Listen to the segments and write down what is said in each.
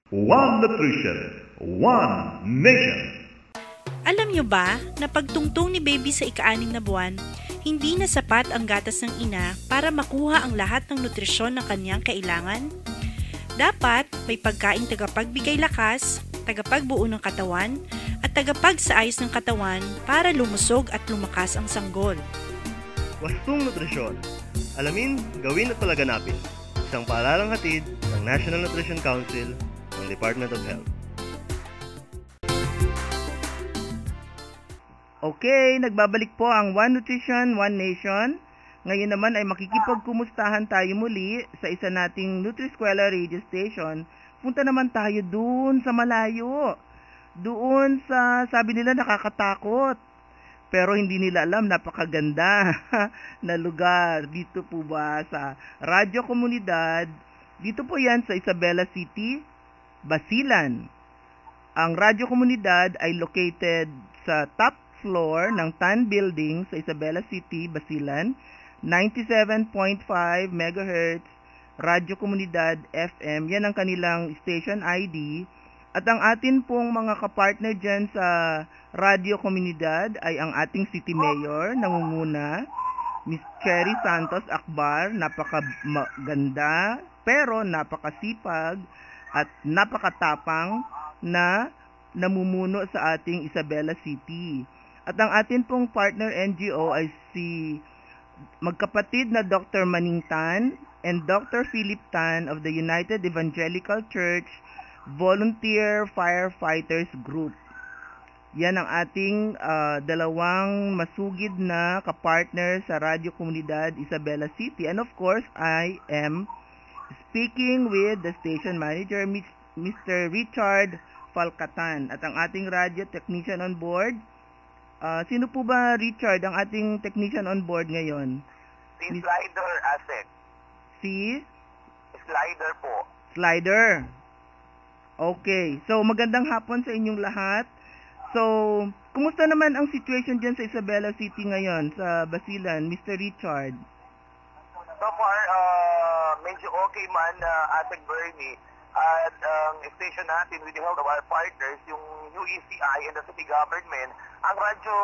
One Nutrition, One Nation. Alam nyo ba na pagtungtong ni baby sa ika-6 na buwan, hindi na sapat ang gatas ng ina para makuha ang lahat ng nutrisyon ng kanyang kailangan? Dapat may pagkain tagapagbigay lakas, tagapagbuo ng katawan, at tagapagsaayos ng katawan para lumusog at lumakas ang sanggol. Wastong nutrisyon. Alamin, gawin at palaganapin. Isang paalalang hatid ng National Nutrition Council ng Department of Health. Okay, nagbabalik po ang One Nutrition, One Nation. Ngayon naman ay makikipagkumustahan tayo muli sa isa nating Nutriskwela radio station. Punta naman tayo doon sa malayo. Doon sa, sabi nila, nakakatakot. Pero hindi nila alam, napakaganda na lugar. Dito po ba sa Radyo Komunidad? Dito po yan sa Isabela City, Basilan. Ang Radyo Komunidad ay located sa top floor ng TAN Building sa Isabela City, Basilan. 97.5 MHz Radyo Komunidad FM. Yan ang kanilang station ID. At ang atin pong mga kapartner dyan sa Radyo Komunidad ay ang ating City Mayor, nangunguna, Miss Cherry Santos Akbar. Napakaganda pero napakasipag at napakatapang na namumuno sa ating Isabela City. At ang atin pong partner NGO ay si magkapatid na Dr. Maning Tan and Dr. Philip Tan of the United Evangelical Church Volunteer Firefighters Group. Yan ang ating dalawang masugid na kapartner sa Radyo Komunidad Isabela City. And of course, I am speaking with the station manager, Mr. Richard Falcatan. At ang ating radio technician on board, sino po ba, Richard, ang ating technician on board ngayon? Si Slider Asek. Si? Slider po. Slider. Okay. So, magandang hapon sa inyong lahat. So, kumusta naman ang situation dyan sa Isabela City ngayon, sa Basilan, Mr. Richard? So far, medyo okay man, Asek Bernie. At ang station natin with the help of our partners, yung UECI and the city government, ang Radyo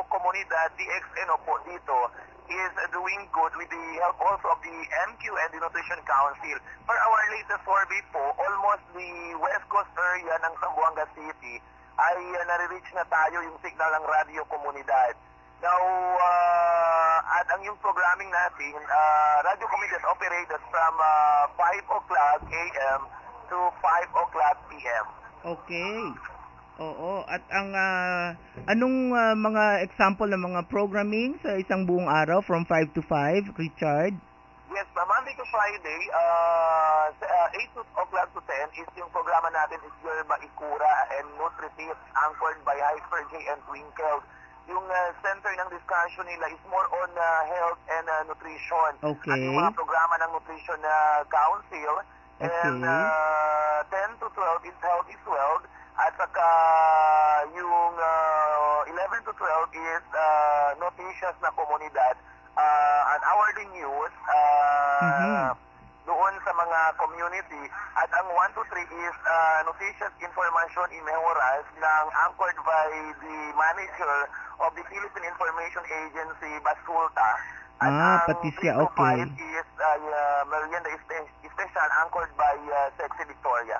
Komunidad, DXNO po dito, is doing good with the help also of the MQ and the Nutrition Council. For our latest survey po, almost the West Coast area ng Zamboanga City ay nare-reach na tayo yung signal ng Radyo Komunidad. Now, at ang yung programming natin, Radyo Komunidad operated from 5 o'clock a.m. to 5 o'clock p.m. Okay. Oo. At ang anong mga example ng mga programming sa isang buong araw from 5 to 5, Richard? Yes, Monday to Friday, 8 o'clock to 10 is yung programa natin is your Maikura and Nutritives anchored by Hyper J and Twinkle. Yung center ng discussion nila is more on health and nutrition. Okay. At yung mga programa ng Nutrition Council. Okay. And 10 to 12 is Health is Wealth. At saka yung 11 to 12 is Noticias na Komunidad. An hourly news doon sa mga community. At ang 1 to 3 is Noticias Information in Mejoras ng anchored by the manager of the Philippine Information Agency, Basulta. At Patricia, ang 3 to 5 okay. is Merienda Special anchored by Sexy Victoria.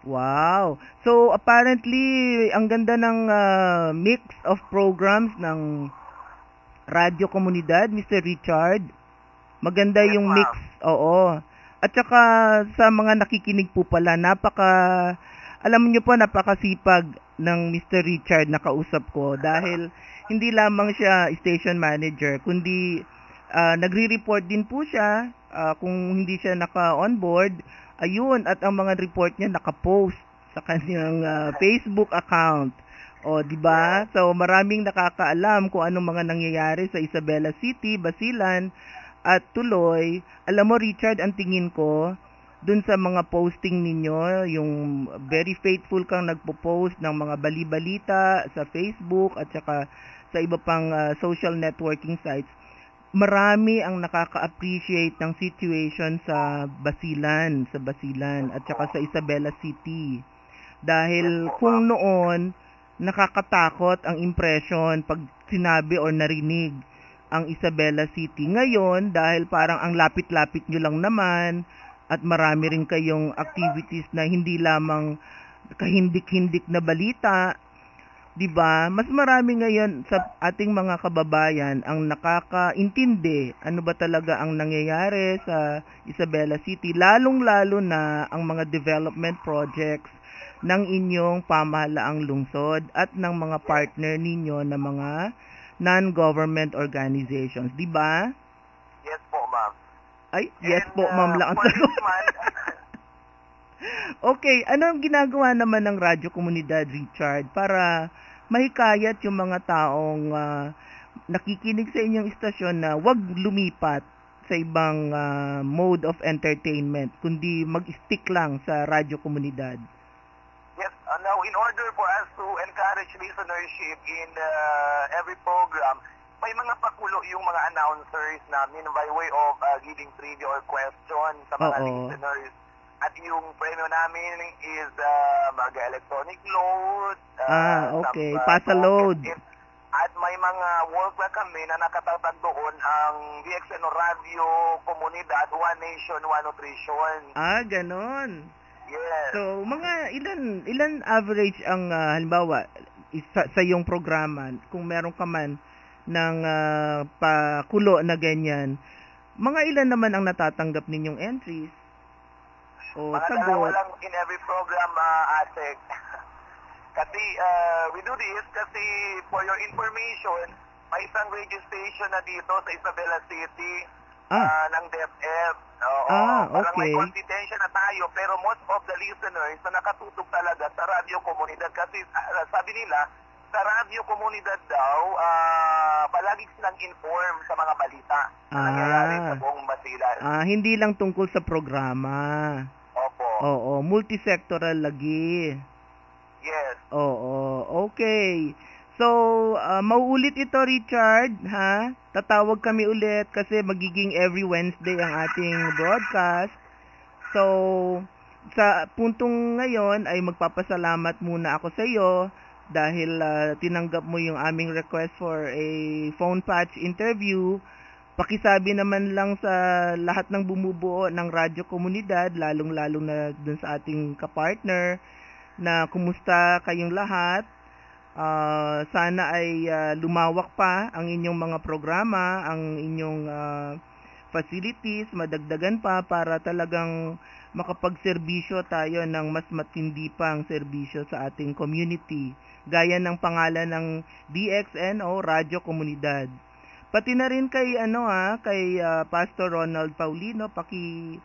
Wow. So, apparently, ang ganda ng mix of programs ng Radyo Komunidad, Mr. Richard. Maganda Yes, yung ma'am. mix. Oo. At saka, sa mga nakikinig po pala, alam niyo po, napakasipag ng Mr. Richard na kausap ko. Dahil, hindi lamang siya station manager, kundi nagre-report din po siya kung hindi siya naka-on board. Ayun, at ang mga report niya naka-post sa kanyang Facebook account. O, di ba? So, maraming nakakaalam kung anong mga nangyayari sa Isabela City, Basilan, at tuloy. Alam mo, Richard, ang tingin ko, dun sa mga posting ninyo, yung very faithful kang nagpo-post ng mga bali-balita sa Facebook at saka sa iba pang social networking sites. marami ang nakaka-appreciate ng situation sa Basilan at saka sa Isabela City. Dahil kung noon nakakatakot ang impression pag sinabi o narinig ang Isabela City. Ngayon, dahil parang ang lapit-lapit nyo lang naman at marami rin kayong activities na hindi lamang kahindik-hindik na balita, 'di ba? Mas marami ngayon sa ating mga kababayan ang nakakaintindi ano ba talaga ang nangyayari sa Isabela City, lalong-lalo na ang mga development projects ng inyong pamahalaang lungsod at ng mga partner ninyo na mga non-government organizations, 'di ba? Yes po, ma'am. Ay, yes po, ma'am lang ang sagot. Okay, ano ang ginagawa naman ng Radyo Komunidad, Richard, para mahikayat yung mga taong nakikinig sa inyong istasyon na wag lumipat sa ibang mode of entertainment, kundi mag-stick lang sa Radyo Komunidad? Yes, now in order for us to encourage listenership in every program, may mga pakulo yung mga announcers namin by way of giving trivia or question sa mga listeners. At yung premyo namin is mag-electronic load. Okay. Pasa-load. At may mga work na kami na nakatatag doon ang DXN Radio Komunidad, One Nation, One Nutrition. Ganon. Yes. So, mga ilan average ang halimbawa sa iyong programa, kung meron ka man ng pakulo na ganyan, mga ilan naman ang natatanggap ninyong entries? O mga sagot? dalawa lang in every program, Asek. Kasi we do this kasi for your information, may isang radio station na dito sa Isabela City ng DepEd. Parang may Okay. competition na tayo, pero most of the listeners na nakatutok talaga sa Radio Komunidad kasi sabi nila, sa Radio Komunidad daw, palagi silang inform sa mga balita na nangyayari sa buong Basilan. Hindi lang tungkol sa programa. Opo. Oo, multisectoral lagi. Yes. Oo, okay. So, mauulit ito, Richard, ha? Tatawag kami ulit kasi magiging every Wednesday ang ating broadcast. So, sa puntong ngayon ay magpapasalamat muna ako sa iyo dahil tinanggap mo yung aming request for a phone patch interview. Pakisabi naman lang sa lahat ng bumubuo ng Radyo Komunidad, lalong-lalo na dun sa ating kapartner, na kumusta kayong lahat. Sana ay lumawak pa ang inyong mga programa, ang inyong facilities, madagdagan pa para talagang makapagserbisyo tayo ng mas matindi pang serbisyo sa ating community. Gaya ng pangalan ng DXNO, Radyo Komunidad. Pati na rin kay kay Pastor Ronald Paulino, pakisabi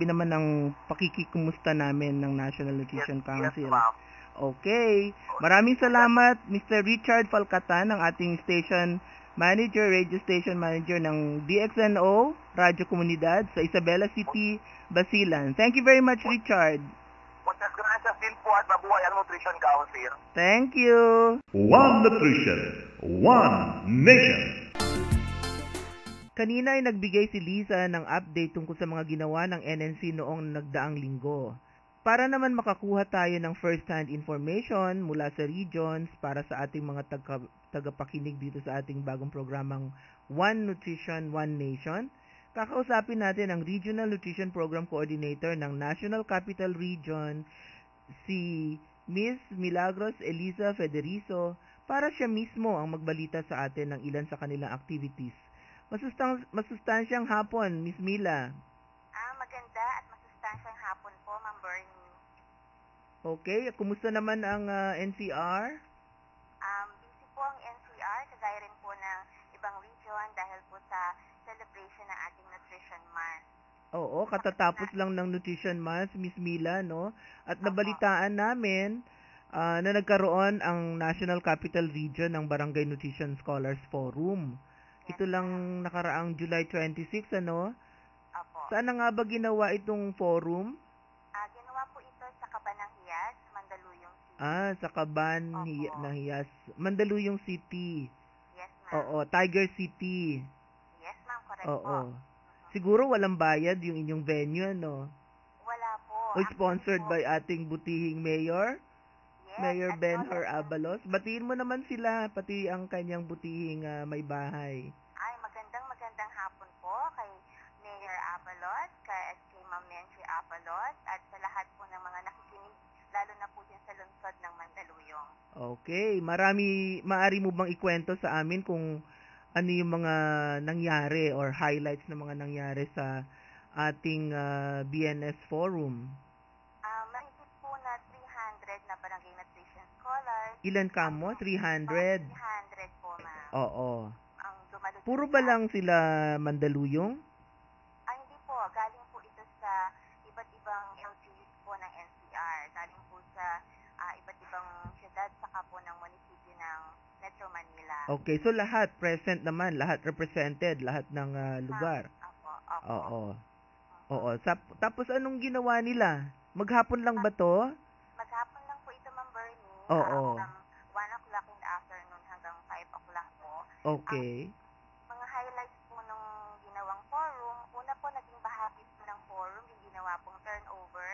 naman ng pakikikumusta namin ng National Nutrition Council. Yes, ma'am. Okay. Maraming salamat, Mr. Richard Falcatan, ang ating station manager, radio station manager ng DXNO, Radyo Komunidad sa Isabela City, Basilan. Thank you very much, Richard. Muchas gracias din po at mabuhay ang Nutrition Council. Thank you. One Nutrition, One Nation. Kanina ay nagbigay si Liza ng update tungkol sa mga ginawa ng NNC noong nagdaang linggo. Para naman makakuha tayo ng first-hand information mula sa regions para sa ating mga tagapakinig dito sa ating bagong programang One Nutrition, One Nation, kakausapin natin ang Regional Nutrition Program Coordinator ng National Capital Region, si Miss Milagros Eliza Federizo, para siya mismo ang magbalita sa atin ng ilan sa kanilang activities. Masustansyang hapon, Miss Mila. Maganda at masustansyang hapon po, Ma'am Bernie. Okay, kumusta naman ang NCR? Busy po ang NCR, kagaya rin po ng ibang region dahil po sa celebration ng ating Nutrition Month. Oo, katatapos lang ng Nutrition Month, Miss Mila, no? At nabalitaan namin na nagkaroon ang National Capital Region ng Barangay Nutrition Scholars Forum. Ito lang nakaraang July 26, ano? Opo. Saan na nga ba ginawa itong forum? Ginawa po ito sa Cabanang Hiyas, Mandaluyong City. Sa Caban Opo. ng Hiyas, Mandaluyong City. Yes, ma'am. Oo, Tiger City. Yes, ma'am. Correct Oo. po. Siguro walang bayad yung inyong venue, no? Wala po. O sponsored by ating butihing mayor, Yes, Mayor at Benhur also- Abalos. Batiin mo naman sila, pati ang kanyang butihing may bahay. Ay, magandang hapon po kay Mayor Abalos, kay Ma'am Nancy Abalos, at sa lahat po ng mga nakikinig, lalo na po dyan sa lungsod ng Mandaluyong. Okay, maari mo bang ikwento sa amin kung ano yung mga nangyari or highlights ng mga nangyari sa ating BNS Forum? Mahigit po na 300 na barangay nutrition scholars. Ilan ka mo? 300? 300 po, ma'am. Oo. Ang dumalutin Puro ba lang sila Mandaluyong? Hindi po. Galing po ito sa iba't ibang LGUs po ng NCR. Galing po sa iba't ibang syudad saka po ng munisipyo ng Metro Manila. Okay, so lahat present naman, lahat represented, lahat ng lugar. Opo. Oo. Oo. Tapos anong ginawa nila? Maghapon lang ba to? Maghapon lang po ito, Ma'am Bernie. Oo. From 1 o'clock in the afternoon hanggang 5 o'clock po. Okay. Mga highlights po ng ginawang forum. Una po, naging bahagi po ng forum yung ginawa pong turnover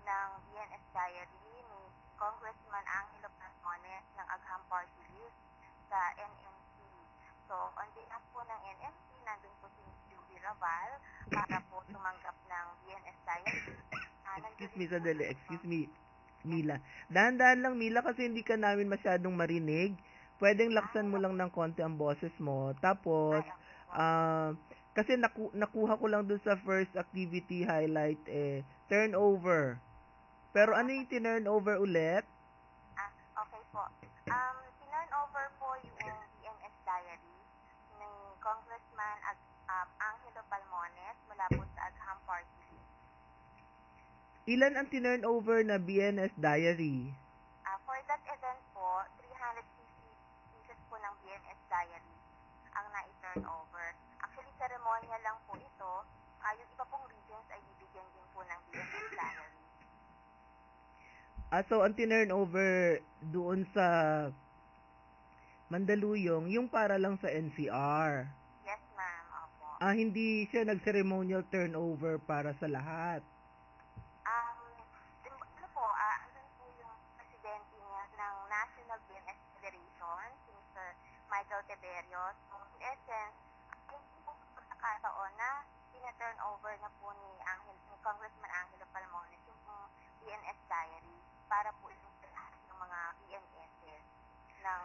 ng BNS Diary ni Congressman Angelo Pasmones ng Agham Party List sa NNC. So, on behalf po ng NNC, nandun po si Ms. Judy Raval para po tumanggap ng BNS Diary. Excuse me, sandali. Excuse me, Mila. Dahan-dahan lang, Mila, kasi hindi ka namin masyadong marinig. Pwedeng laksan mo lang ng konti ang boses mo. Tapos, kasi nakuha ko lang dun sa first activity highlight, turnover. Pero ano yung turnover ulit? Okay po. Turnover po yung BNS Diary ni Congressman Angelo Palmones mula po sa Agham Party List. Ilan ang turnover na BNS Diary? For that event po, 350 pieces po ng BNS Diary ang na-turnover. Actually, ceremonial lang po ito. Yung iba pong regions ay bibigyan din po ng BNS Diary. So ang turnover doon sa Mandaluyong, yung para lang sa NCR. Yes, ma'am. Opo. Hindi siya nag-ceremonial turnover para sa lahat. Ano po, andun po yung presidente niya ng National BNS Federation, si Mr. Michael Tiberios. So, in essence, hindi po pagkakataon na tina-turn over na po ni Congressman Angelo Palmones yung BNS Diary para po yung lahat ng mga BNSs ng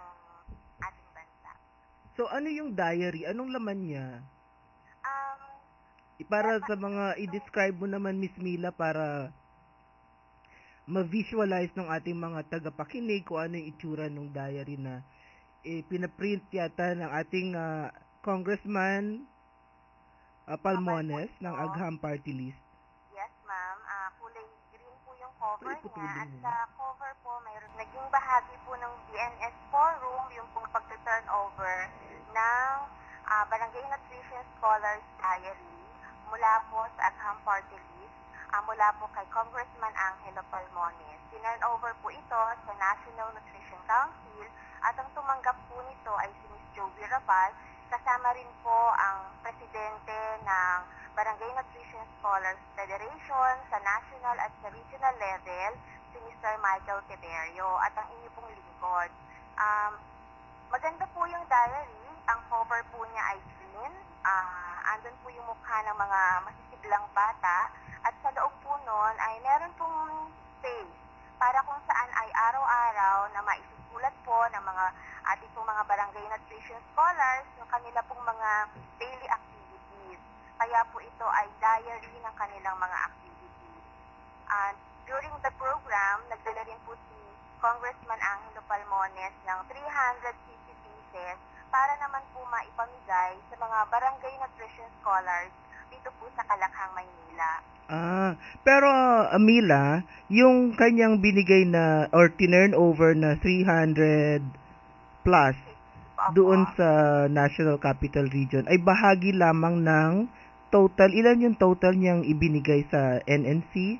ating bansa. So ano yung diary? Anong laman niya? Para sa mga i-describe mo naman, Miss Mila, para ma-visualize ng ating mga tagapakinig kung ano yung itsura ng diary na pinaprint yata ng ating Congressman Palmones ng Agham Party List. Yes, ma'am. Kulay green po yung cover Ay, niya. At putulin mo. sa cover po, mayroon naging bahagi po ng BNS Forum, yung pong pag-turnover ng Barangay Nutrition Scholars Diary mula po sa Agham Party List, mula po kay Congressman Angelo Palmones. Turnover po ito sa National Nutrition Council at ang tumanggap po nito ay si Ms. Joey Raval. Kasama rin po ang presidente ng Barangay Nutrition Scholars Federation sa national at sa regional level, si Mr. Michael Tiberio, at ang inyo pong lingkod. Maganda po yung diary. Ang cover po niya ay green. Andun po yung mukha ng mga masisiglang bata. At sa loob po nun ay meron pong space para kung saan ay araw-araw na maisusulat po ng mga ating pong mga barangay nutrition scholars yung kanila pong mga daily activities. Kaya po ito ay diary ng kanilang mga activities. During the program, nagdala rin po si Congressman Angelo Palmones ng 350 pieces para naman po maipamigay sa mga barangay nutrition scholars dito po sa Kalakhang, Maynila. Pero Mila, yung kanyang binigay na or tinurn over na 300 plus doon sa National Capital Region ay bahagi lamang ng total. Ilan yung total niyang ibinigay sa NNC?